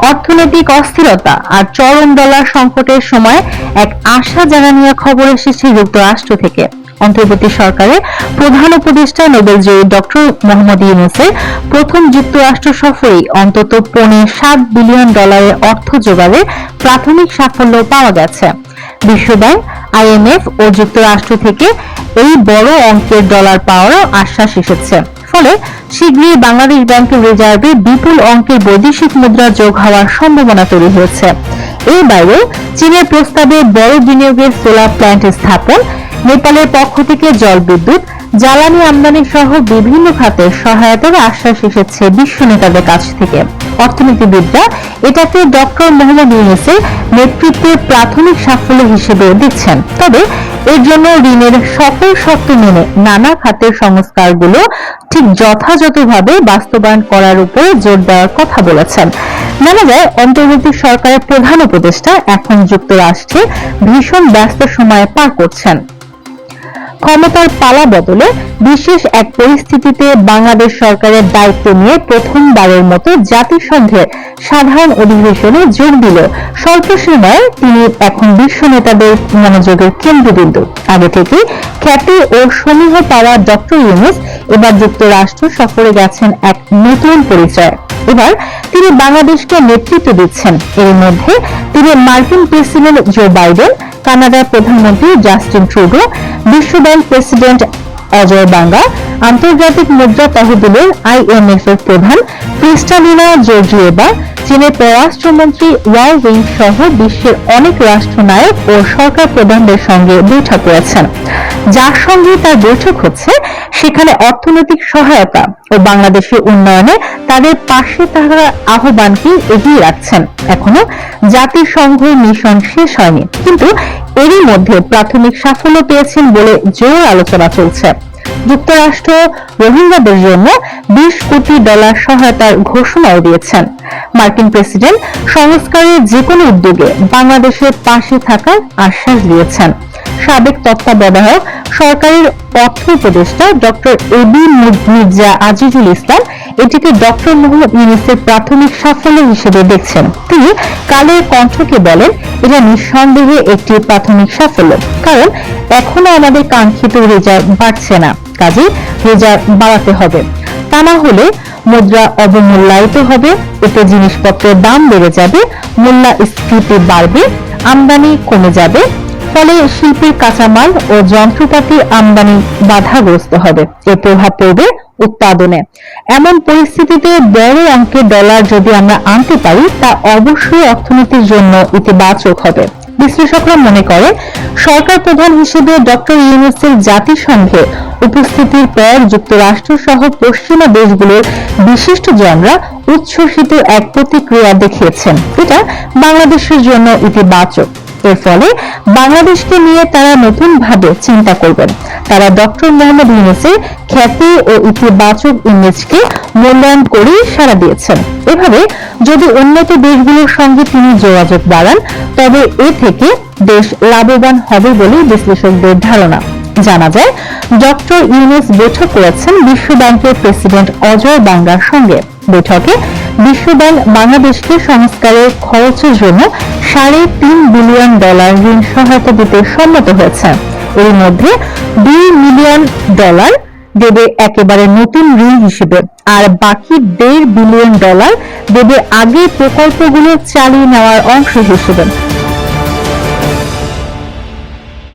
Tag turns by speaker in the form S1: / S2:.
S1: অর্থনৈতিক অস্থিরতা আর চরম ডলার সংকটের সময় এক আশা জাগানিয়া খবর এসেছে যুক্তরাষ্ট্র থেকে। অন্তর্বর্তী সরকারের প্রধান উপদেষ্টা নোবেলজয়ী ডক্টর মোহাম্মদ ইউনূসের প্রথম যুক্তরাষ্ট্র সফরেই অন্তত $7 বিলিয়ন অর্থ জোগাড়ে প্রাথমিক সাফল্য পাওয়া গেছে। বিশ্বব্যাংক, IMF ও যুক্তরাষ্ট্র থেকে এই বড় অঙ্কের ডলার পাওয়ারও আশ্বাস এসেছে। ফলে শীঘ্রই বাংলাদেশ ব্যাংকের রিজার্ভে বিপুল অঙ্কের বৈদেশিক মুদ্রা যোগ হওয়ার সম্ভাবনা তৈরি হয়েছে। এর বাইরেও চীনের প্রস্তাবে বড় বিনিয়োগের সোলার প্ল্যান্ট স্থাপন, নেপালের পক্ষ থেকে জলবিদ্যুৎ, জ্বালানি আমদানি সহ বিভিন্ন খাতে সহায়তার আশ্বাস এসেছে বিশ্ব নেতাদের কাছ থেকে। অর্থনীতিবিদরা এটাকে ডক্টর মোহাম্মদ ইউনূসের নেতৃত্বের প্রাথমিক সাফল্য হিসেবে দেখছেন। তবে এর জন্য ঋণের সকল শর্ত মেনে নানা খাতের সংস্কারগুলো ঠিক যথাযথভাবে বাস্তবায়ন করার উপর জোর দেওয়ার কথা বলেছেন। জানা যায়, অন্তর্বর্তী সরকারের প্রধান উপদেষ্টা এখন যুক্তরাষ্ট্রে ভীষণ ব্যস্ত সময় পার করছেন। ক্ষমতার পালা বদলে বিশেষ এক পরিস্থিতিতে বাংলাদেশ সরকারের দায়িত্ব নিয়ে প্রথমবারের মতো জাতিসংঘের সাধারণ অধিবেশনে যোগ দিল স্বল্প সময়ে তিনি এখন বিশ্ব নেতাদের মনোযোগের কেন্দ্রবিন্দু। আগে থেকে খ্যাতি ও সমীহ পাওয়া ডক্টর ইউনূস এবার যুক্তরাষ্ট্র সফরে গেছেন এক নতুন পরিচয়। এবার তিনি বাংলাদেশকে নেতৃত্ব দিচ্ছেন। এর মধ্যে তিনি মার্কিন প্রেসিডেন্ট জো বাইডেন, কানাডার প্রধানমন্ত্রী জাস্টিন ট্রুডো, বিশ্বব্যাংক প্রেসিডেন্ট অজয় বাঙ্গা, আন্তর্জাতিক মুদ্রা তহবিলের IMF এর প্রধান ক্রিস্টালিনা জর্জিয়েভা, চীনের পররাষ্ট্রমন্ত্রী ওয়াও উইং সহ বিশ্বের অনেক রাষ্ট্রনায়ক ও সরকার প্রধানদের সঙ্গে বৈঠক করেছেন। যার সঙ্গে তার বৈঠক হচ্ছে, সেখানে অর্থনৈতিক সহায়তা ও বাংলাদেশের উন্নয়নে তাদের পাশে থাকার আহ্বানকে এগিয়ে রাখছেন। এখনো জাতিসংঘ মিশন শেষ হয়নি, কিন্তু এরই মধ্যে প্রাথমিক সাফল্য পেয়েছেন বলে জোর আলোচনা চলছে। যুক্তরাষ্ট্র রোহিঙ্গাদের জন্য $20 কোটি সহায়তার ঘোষণাও দিয়েছেন। মার্কিন প্রেসিডেন্ট সংস্কারের যে কোনো উদ্যোগে বাংলাদেশের পাশে থাকার আশ্বাস দিয়েছেন। সাবেক তত্ত্বাবধায়ক সরকারের অর্থ উপদেষ্টা ডক্টর এবি মির্জা আজিজুল ইসলাম এটিকে ডক্টর মোহাম্মদ ইউনূসের প্রাথমিক সাফল্য হিসেবে দেখছেন। তিনি কালের কণ্ঠকে বলেন, এটা নিঃসন্দেহে একটি প্রাথমিক সাফল্য, কারণ এখনো আমাদের কাঙ্ক্ষিত রিজার্ভ বাড়ছে না, কাজেই রিজার্ভ বাড়াতে হবে। তা না হলে মুদ্রা অবমূল্যায়িত হবে, এতে জিনিসপত্রের দাম বেড়ে যাবে, মূল্যস্ফীতি বাড়বে, আমদানি কমে যাবে, ফলে শিল্পের কাঁচামাল ও যন্ত্রপাতি আমদানি বাধাগ্রস্ত হবে। এর প্রভাব পড়বে উৎপাদনে। এমন পরিস্থিতিতে বড় অঙ্কের ডলার যদি আমরা আনতে পারি, তা অবশ্যই অর্থনীতির জন্য ইতিবাচক হবে। বিশ্লেষকরা মনে করে, সরকার প্রধান হিসেবে ডক্টর ইউনূসের জাতিসংঘে উপস্থিতির পর যুক্তরাষ্ট্র সহ পশ্চিমা দেশগুলোর বিশিষ্টজনরা উচ্ছ্বসিত এক প্রতিক্রিয়া দেখিয়েছেন। এটা বাংলাদেশের জন্য ইতিবাচক। এর ফলে বাংলাদেশকে নিয়ে তারা নতুন ভাবে চিন্তা করবেন। তারা ডক্টর মোহাম্মদ ইউনূসের খ্যাতি ও ইতিবাচক ইমেজকে মূল্যায়ন করেই সাড়া দিয়েছেন। এভাবে যদি উন্নত দেশগুলোর সঙ্গে তিনি যোগাযোগ বাড়ান, তবে এ থেকে দেশ লাভবান হবে বলে বিশ্লেষকদের ধারণা। জানা যায়, ডক্টর ইউনূস বৈঠক করেছেন বিশ্ব ব্যাংকের প্রেসিডেন্ট অজয় বাঙ্গার সঙ্গে। বৈঠকে বিশ্বব্যাংক বাংলাদেশকে সংস্কারের খরচের জন্য $3.5 বিলিয়ন ঋণ সহায়তা দিতে সম্মত হয়েছে। এর মধ্যে $2 মিলিয়ন দেবে একেবারে নতুন ঋণ হিসেবে, আর বাকি $1.5 বিলিয়ন দেবে আগের প্রকল্পগুলো চালিয়ে নেওয়ার অংশ হিসেবে।